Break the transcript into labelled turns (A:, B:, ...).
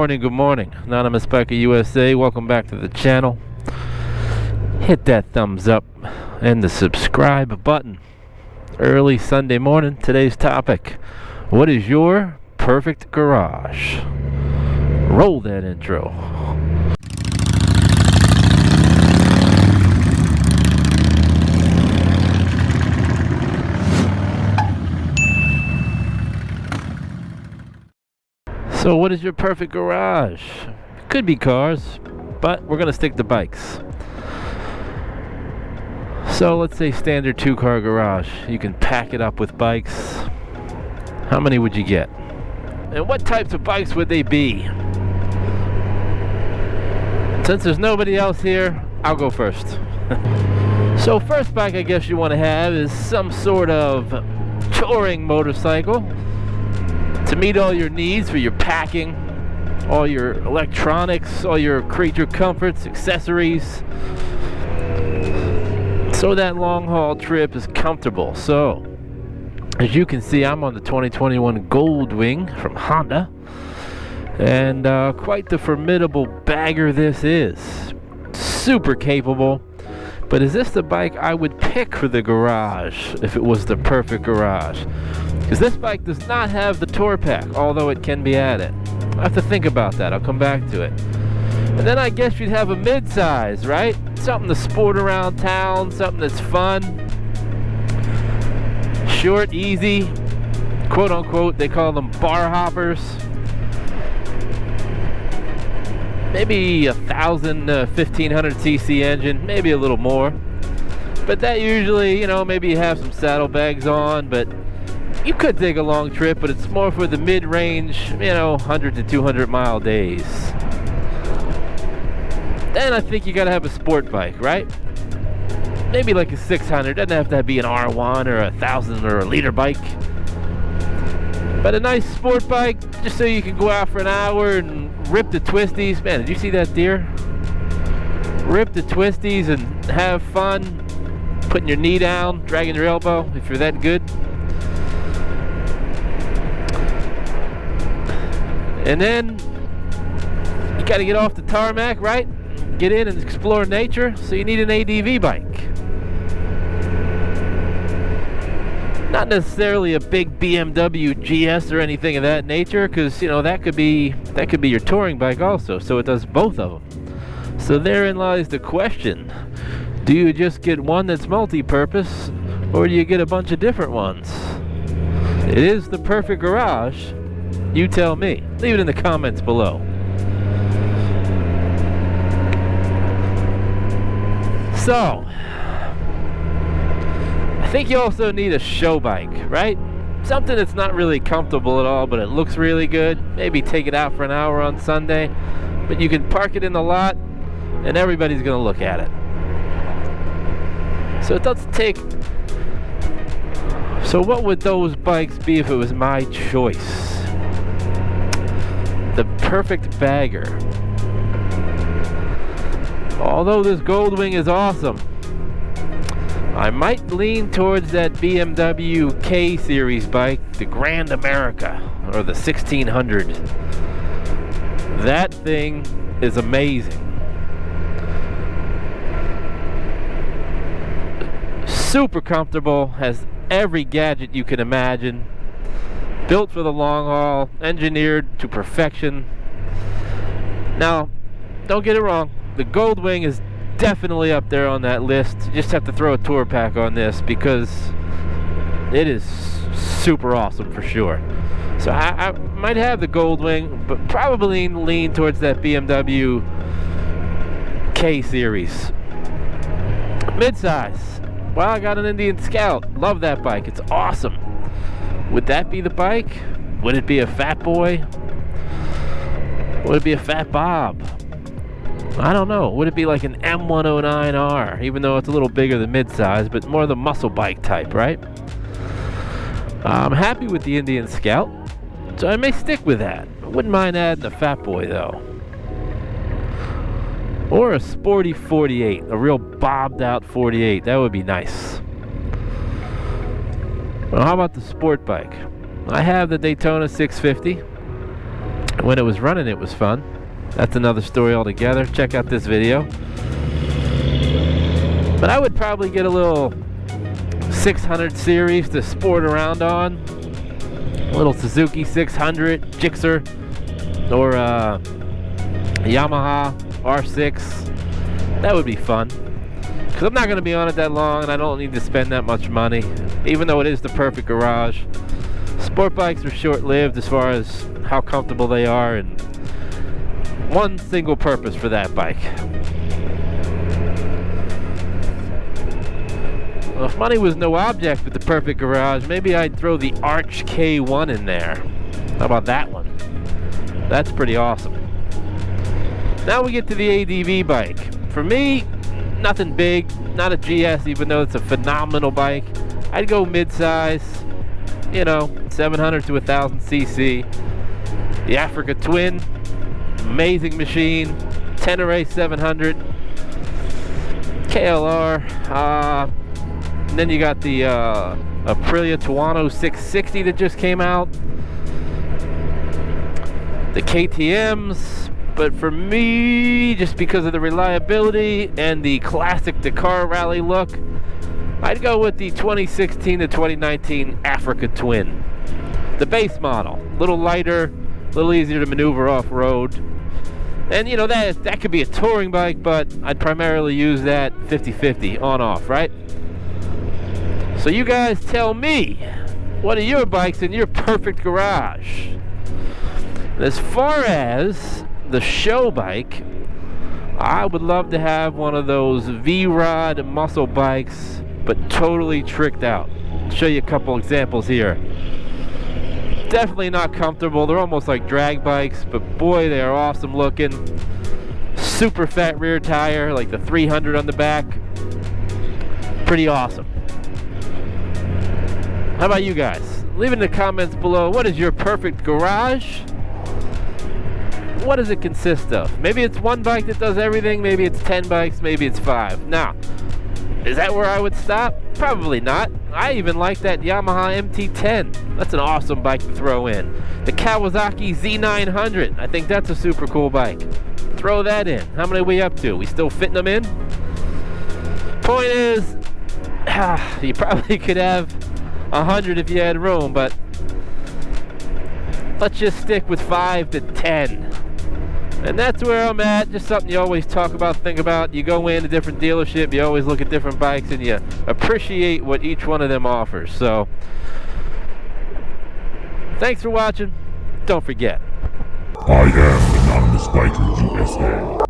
A: Good morning. Anonymous Biker USA. Welcome back to the channel. Hit that thumbs up and the subscribe button. Early Sunday morning. Today's topic: what is your perfect garage? Roll that intro. So what is your perfect garage? Could be cars, but we're gonna stick to bikes. So let's say standard 2-car garage. You can pack it up with bikes. How many would you get? And what types of bikes would they be? Since there's nobody else here, I'll go first. So first bike I guess you want to have is some sort of touring motorcycle to meet all your needs for your packing, all your electronics, all your creature comforts, accessories, so that long haul trip is comfortable. So as you can see, I'm on the 2021 Goldwing from Honda, and quite the formidable bagger this is. Super capable. But is this the bike I would pick for the garage if it was the perfect garage? Because this bike does not have the tour pack, although it can be added. I have to think about that. I'll come back to it. And then I guess you'd have a mid-size, right? Something to sport around town, something that's fun. Short, easy, quote unquote, they call them bar hoppers. Maybe 1,000 1,500 cc engine, maybe a little more. But that usually, maybe you have some saddlebags on, but you could take a long trip, but it's more for the mid-range, 100 to 200 mile days. Then I think you gotta have a sport bike, right? Maybe like a 600, doesn't have to be an R1 or a 1,000 or a liter bike. But a nice sport bike, just so you can go out for an hour and rip the twisties. Man, did you see that deer? Rip the twisties and have fun, putting your knee down, dragging your elbow, if you're that good. And then you gotta get off the tarmac, right? Get in and explore nature, so you need an ADV bike. Not necessarily a big BMW GS or anything of that nature, because that could be your touring bike also, so it does both of them. So therein lies the question: do you just get one that's multi-purpose, or do you get a bunch of different ones? It is the perfect garage. You tell me. Leave it in the comments below. So I think you also need a show bike, right? Something that's not really comfortable at all, but it looks really good. Maybe take it out for an hour on Sunday, but you can park it in the lot and everybody's gonna look at it. So what would those bikes be if it was my choice? The perfect bagger. Although this Goldwing is awesome, I might lean towards that BMW K Series bike, the Grand America, or the 1600. That thing is amazing. Super comfortable, has every gadget you can imagine. Built for the long haul, engineered to perfection. Now, don't get it wrong, the Goldwing is definitely up there on that list. You just have to throw a tour pack on this because it is super awesome for sure. So I might have the Goldwing, but probably lean towards that BMW K Series. Midsize. Well, I got an Indian Scout. Love that bike. It's awesome. Would that be the bike? Would it be a Fat Boy? Would it be a Fat Bob? I don't know. Would it be like an M109R, even though it's a little bigger than midsize, but more the muscle bike type, right? I'm happy with the Indian Scout, so I may stick with that. I wouldn't mind adding a Fat Boy though. Or a sporty 48, a real bobbed out 48. That would be nice. Well, how about the sport bike? I have the Daytona 650. When it was running, it was fun. That's another story altogether. Check out this video. But I would probably get a little 600 series to sport around on. A little Suzuki 600 Gixxer or Yamaha R6. That would be fun. Because I'm not going to be on it that long and I don't need to spend that much money. Even though it is the perfect garage. Sport bikes are short-lived as far as how comfortable they are, and one single purpose for that bike. Well, if money was no object with the perfect garage, maybe I'd throw the Arch K1 in there. How about that one? That's pretty awesome. Now we get to the ADV bike. For me, nothing big, not a GS, even though it's a phenomenal bike. I'd go mid-size, you know, 700 to 1000 cc. The Africa Twin, amazing machine. Tenere 700, KLR. And then you got the Aprilia Tuono 660 that just came out. The KTMs, but for me, just because of the reliability and the classic Dakar rally look, I'd go with the 2016 to 2019 Africa Twin. The base model, a little lighter, a little easier to maneuver off-road. And you know, that could be a touring bike, but I'd primarily use that 50-50 on-off, right? So you guys tell me, what are your bikes in your perfect garage? As far as the show bike, I would love to have one of those V-Rod muscle bikes, but totally tricked out. I'll show you a couple examples here. Definitely not comfortable. They're almost like drag bikes, but boy, they are awesome looking. Super fat rear tire, like the 300 on the back. Pretty awesome. How about you guys? Leave in the comments below, what is your perfect garage? What does it consist of? Maybe it's one bike that does everything, maybe it's 10 bikes, maybe it's 5. Now, is that where I would stop? Probably not. I even like that Yamaha MT-10. That's an awesome bike to throw in. The Kawasaki Z900. I think that's a super cool bike. Throw that in. How many are we up to? We still fitting them in? Point is, you probably could have 100 if you had room, but let's just stick with 5 to 10. And that's where I'm at. Just something you always talk about, think about. You go in a different dealership, you always look at different bikes, and you appreciate what each one of them offers. So, thanks for watching. Don't forget,
B: I am Anonymous Biker USA.